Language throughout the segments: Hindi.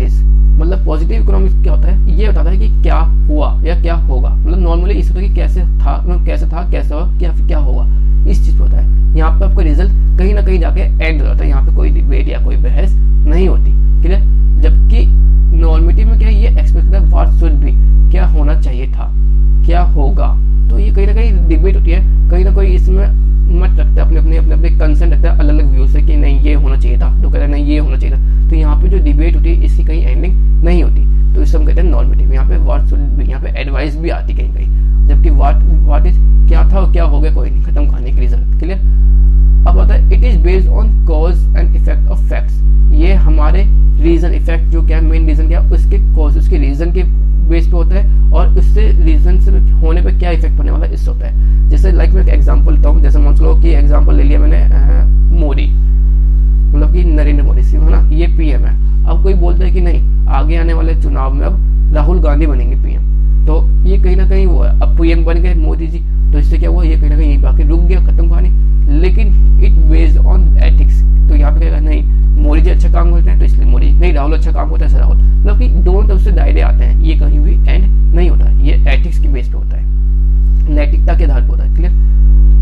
इज, मतलब पॉजिटिव इकोनॉमिक्स क्या होता है, ये बताता है कि क्या हुआ या क्या होगा। मतलब नॉर्मली इस होता है कि कैसे था, मतलब कैसे था, कैसे हुआ, क्या फिर क्या होगा, इस चीज़ पे होता है। यहाँ पे आपका रिजल्ट कहीं ना कहीं जाके एंड हो जाता है, यहाँ पे कोई डिबेट या कोई बहस नहीं होती, क्लियर। जबकि नॉर्मेटिव में क्या है, ये एक्सपेक्ट करता है व्हाट शुड बी, क्या होना चाहिए था, क्या होगा। तो ये कहीं ना कहीं डिबेट होती है, कहीं ना कोई इसमें मत रखता है, अपने कंसर्न रखता है अलग अलग व्यू से कि नहीं ये होना चाहिए था, तो कहता है नहीं ये होना चाहिए था। तो यहाँ पे जो डिबेट होती है इसकी कहीं एंडिंग नहीं होती, तो इसे हम कहते हैं नॉर्मेटिव। यहाँ पे व्हाट शुड बी, यहाँ पे एडवाइस भी आती कहीं कहीं, जबकि व्हाट इज क्या था और क्या हो गया कोई नहीं, खत्म कहानी की रिजल्ट, क्लियर। अब आता है it is based on cause and effect of facts, ये हमारे रीजन इफेक्ट जो क्या मेन रीजन क्या उसके कॉज उसके रीजन के बेस पे होता है, और उससे रीजन से होने पे क्या इफेक्ट पड़ने वाला इससे होता है। जैसे लाइक मैं एक एग्जांपल देता हूँ, जैसे मान लो कि एग्जांपल ले लिया मैंने मोदी, मतलब कि नरेंद्र मोदी सिंह है ना, ये पीएम है। अब कोई बोलता है कि नहीं आगे आने वाले चुनाव में अब राहुल गांधी बनेंगे पीएम, तो ये कहीं ना कहीं वो है, अब पीएम बन गए मोदी जी, तो इससे क्या हुआ, ये कहीं ना कहीं बाकी रुक गया, खत्म कहानी। लेकिन इट बेस्ड ऑन एथिक्स, तो यहाँ पे क्या नहीं मोदी जी अच्छा काम करते हैं तो इसलिए मोदी, नहीं राहुल अच्छा काम करता है राहुल, मतलब कि दोनों तरफ से दायरे आते हैं, ये कहीं भी एंड नहीं होता है, ये एथिक्स की बेस पे होता है, नैतिकता के आधार पर होता है, क्लियर।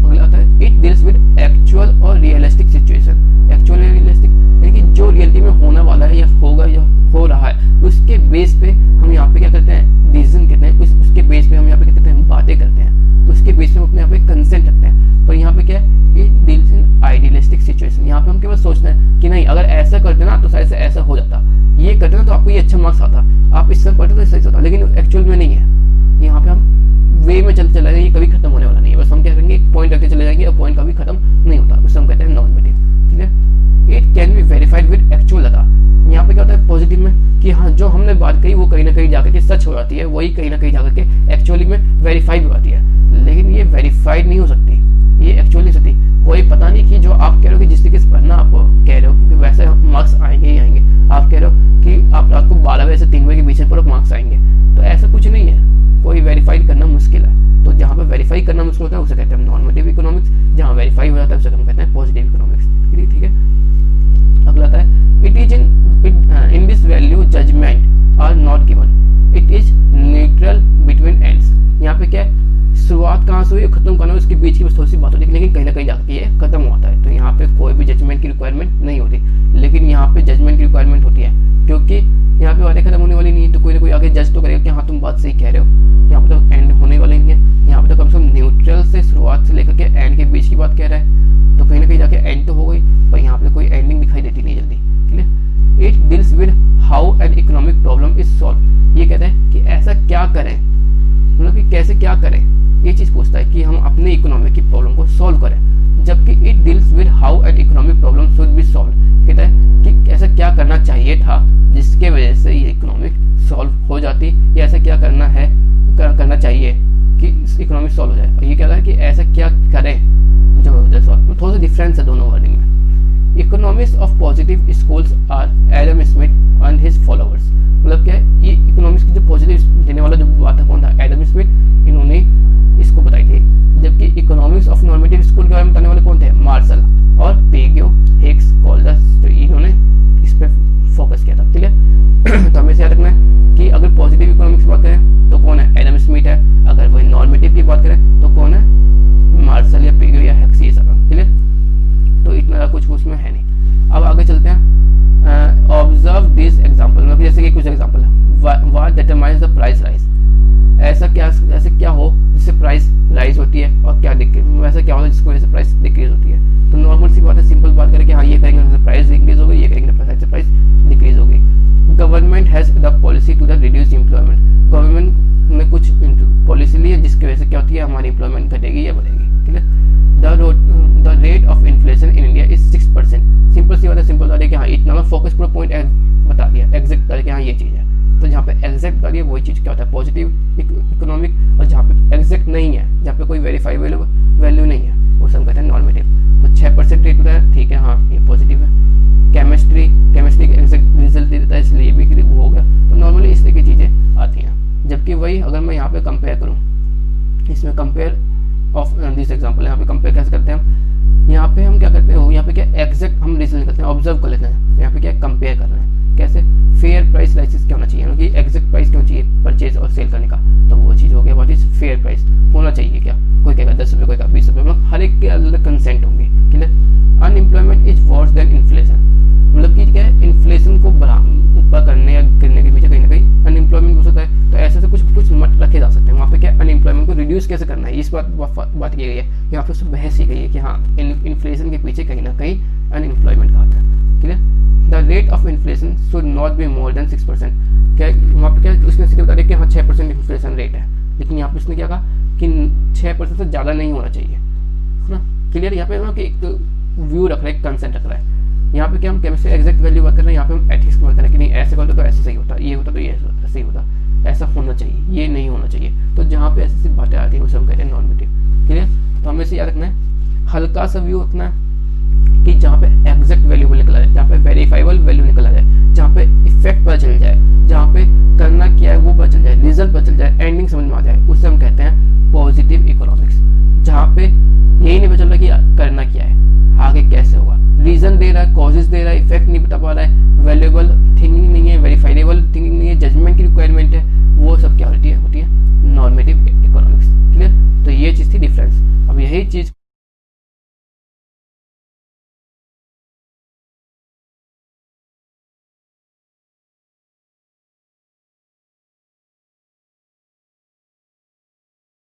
अगला आता है इट डील्स विद एक्चुअल और रियलिस्टिक सिचुएशन, एक्चुअल और रियलिस्टिक यानी कि जो रियलिटी में होने वाला है या होगा या हो रहा है उसके बेस पे हम यहाँ पे क्या करते हैं, डिसीजन कहते हैं, उसके बेस पे हम यहाँ पे क्या करते हैं, बातें करते हैं, उसके बेस पे हम अपने यहाँ पे कंसेंट रखते हैं। पर यहाँ पे क्या है, it deals in idealistic situation, यहाँ पे हम केवल सोचते हैं कि नहीं अगर ऐसा करते ना तो शायद से ऐसा हो जाता, ये करते ना तो आपको ये अच्छा मार्क्स आता, आप इससे पढ़ते तो सही होता, लेकिन एक्चुअल में नहीं है। यहाँ पे हम वे में चलते चले जाएंगे, ये कभी खत्म होने वाला नहीं है, बस हम क्या करेंगे एक पॉइंट रखते चले जाएंगे और पॉइंट कभी खत्म नहीं होता, उसे हम कहते हैं नॉर्मेटिव, ठीक है। It can be verified with actual data, यहाँ पे क्या होता है पॉजिटिव में कि हाँ जो हमने बात कही वो कहीं ना कहीं जाकर के सच हो जाती है, वही कहीं ना कहीं जाकर के एक्चुअली में वेरीफाइड हो जाती है, लेकिन ये वेरीफाइड नहीं हो सकती, ये एक्चुअली नहीं सकती। कोई पता नहीं कि जो आप कह रहे हो कि जिस तरीके से पढ़ना आप कह रहे हो कि वैसे मार्क्स आएंगे ही आएंगे, आप कह रहे हो कि आप रात को 12 बजे से 3 बजे के बीच में पढ़ो मार्क्स आएंगे, तो ऐसा कुछ नहीं है, कोई वेरीफाइड करना मुश्किल है। तो जहाँ पे वेरीफाई करना मुश्किल होता है उसे कहते हैं नॉर्मेटिव इकोनॉमिक्स, जहाँ वेरीफाई हो जाता है उसे हम कहते हैं पॉजिटिव इकोनॉमिक्स, ठीक है। अगला आता है it is in this value judgement are not given, it is neutral between ends, यहाँ पे क्या है शुरुआत कहाँ से हुई खत्म करना उसके बीच की बस थोड़ी सी बात होती है, लेकिन कहीं ना कहीं जाकर ये खत्म होता है, तो यहाँ पे कोई भी जजमेंट की रिक्वायरमेंट नहीं होती, लेकिन यहाँ पे जजमेंट की रिक्वायरमेंट होती है, क्योंकि यहाँ पे बातें खत्म होने वाली नहीं है, तो कोई ना कोई आगे जज तो करेगा कि हाँ तुम बात सही कह रहे हो, यहाँ पे तो एंड होने वाले नहीं है, यहाँ पे तो कम से कम न्यूट्रल से शुरुआत से लेकर के एंड के बीच की बात कह रहा है, तो कहीं ना कहीं जाके एंड तो हो गई, पर यहाँ पे कोई एंडिंग दिखाई देती नहीं जल्दी, ठीक है। It deals with how an economic problem is solve, ये कहते हैं कि ऐसा क्या करें, मतलब कि कैसे क्या करें, ये चीज पूछता है कि हम अपने इकोनॉमिक की प्रॉब्लम को सॉल्व करें, जबकि it deals with how an economic problem should be solve, कहता है कि ऐसा क्या करना चाहिए था जिसके वजह से ये इकोनॉमिक सॉल्व हो जाती, या ऐसा क्या करना है करना चाहिए कि इकोनॉमिक सॉल्व हो जाए, और ये कहता है कि ऐसा क्या करें जो हो जाए सॉल्व। थोड़ा सा डिफरेंस है दोनों वर्डिंग में। Economics of positive schools are Adam Smith and his followers, मतलब क्या है ये इकोनॉमिक्स की जो पॉजिटिव देने वाला जो बात है कौन था, एडम स्मिथ, इन्होंने इसको बताई थी, जबकि इकोनॉमिक्स ऑफ नॉर्मेटिव स्कूल के बारे में बताने वाले कौन थे, मार्शल और पेग्यो हिग्स कॉल्डर्स, तो इन्होंने इस पे फोकस किया था, ठीक है। तो हमें याद रखना है कि अगर पॉजिटिव इकोनॉमिक्स की बात करें तो कौन है, एडम स्मिथ है, अगर वही नॉर्मेटिव की बात करें तो कौन है, मार्शल या पेग्यो या हिग्स, ये सब, ठीक है। तो इतना कुछ उसमें है नहीं। अब आगे चलते हैं, ऑब्जर्व दिस एग्जाम्पल, मतलब जैसे कि कुछ एग्जाम्पल है, what determines the price rise, ऐसे क्या हो जिससे प्राइस राइज होती है और क्या वैसा क्या होता है जिसकी वजह से प्राइस डिक्रीज होती है। तो नॉर्मल सी बात है, सिंपल बात करें कि हाँ ये करेंगे तो प्राइस इंक्रीज होगी, ये करेंगे तो प्राइस डिक्रीज होगी। Government has the policy to the reduce employment, government ने कुछ पॉलिसी ली है जिसकी वजह से क्या होती है हमारी एम्प्लॉयमेंट घटेगी या बढ़ेगी, ठीक है। The rate of inflation in India is 6%, simple सी बात है, सिंपल बात है कि हाँ इतना में फोकस पूरा पॉइंट बता दिया, एग्जैक्ट करके हाँ ये चीज़ है, तो जहाँ पे एग्जैक्ट करिए वही चीज़ क्या होता है पॉजिटिव इकोनॉमिक, और जहाँ पे एग्जैक्ट नहीं है, जहाँ पे कोई वेरीफाइबल वैल्यू नहीं है, वो सब कहते हैं नॉर्मेटिव। तो 6% रेट होता है, ठीक है, हाँ ये पॉजिटिव है। केमिस्ट्री एग्जैक्ट रिजल्ट दे देता है, इसलिए ये भी वो हो गया। तो नॉर्मली इस तरह की चीज़ें आती हैं, जबकि वही अगर मैं यहाँ पे कंपेयर करूँ, इसमें कंपेयर ऑफ दिस एग्जाम्पल, यहाँ पे कंपेयर कैसे करते हैं हम, यहाँ पे हम क्या करते हैं, यहाँ पे क्या एग्जैक्ट हम रिजल्ट करते हैं, ऑब्जर्व कर लेते हैं, यहाँ पे क्या कंपेयर कर रहे हैं, कैसे फेयर प्राइस प्राइस एनालिसिस क्या होना चाहिए, कि एग्जैक्ट प्राइस क्यों चाहिए परचेज और सेल करने का, तो वो चीज़ हो गया व्हाट इज फेयर प्राइस होना चाहिए। क्या कोई कहेगा 10 रुपये, कोई कहेगा 20 रुपये, मतलब हर एक के अलग कंसेंट होंगे। Clear. Unemployment is worse than inflation, मतलब कि क्या है, इन्फ्लेशन को ऊपर करने या गिरने के पीछे कहीं ना कहीं अनएम्प्लॉयमेंट हो सकता है। तो ऐसे से कुछ मत रखे जा सकते हैं वहाँ पे। क्या अनएम्प्लॉयमेंट को रिड्यूस कैसे करना है, इस बात की गई है यहाँ पे, उससे बहस की गई है कि हाँ इन्फ्लेशन के पीछे कहीं ना कहीं अनएम्प्लॉयमेंट का हाथ है। Clear. The rate of inflation should not be more than 6%। क्या वहाँ पे क्या उसने सीधे बता दिया कि हाँ 6% इन्फ्लेशन रेट है, लेकिन यहाँ पे उसने क्या कहा कि 6% से ज़्यादा नहीं होना चाहिए, है ना। क्लियर। यहाँ पे कि एक व्यू रख रहा है, एक कंसेंट रख रहा है। यहाँ पे क्या हम केमिस्ट्री एग्जैक्ट वैल्यू बात कर रहे हैं, यहाँ पे हम एथिक्स की बात कर रहे हैं कि नहीं ऐसे करते तो ऐसे सही होता, ये होता तो ये ऐसे ही होता, ऐसा होना चाहिए, ये नहीं होना चाहिए। तो जहाँ पे ऐसी बातें आती हैं उसे हम कहते हैं नॉर्मेटिव। क्लियर। तो हमें इसे याद रखना है, हल्का सा व्यू रखना है कि जहाँ पे एग्जैक्ट वैल्यू निकला जाए, जहाँ पे वेरीफाइबल वैल्यू निकला जाए, जहाँ पे इफेक्ट पता चल जाए, जहाँ पे करना क्या है वो पता चल जाए, रिजल्ट पता चल जाए, एंडिंग समझ में आ जाए, उससे हम कहते हैं पॉजिटिव इकोनॉमिक्स। जहाँ पे यही नहीं पता चल रहा कि करना क्या है, आगे कैसे होगा, रीजन दे रहा है, कॉजेज दे रहा है, इफेक्ट नहीं बता पा रहा है, वैल्यूएबल थिंकिंग नहीं है, वेरीफाइबल थिंकिंग नहीं है, जजमेंट की रिक्वायरमेंट है, वो सब क्या होती है नॉर्मेटिव इकोनॉमिक्स। क्लियर। तो ये चीज़ थी डिफरेंस। अब यही चीज़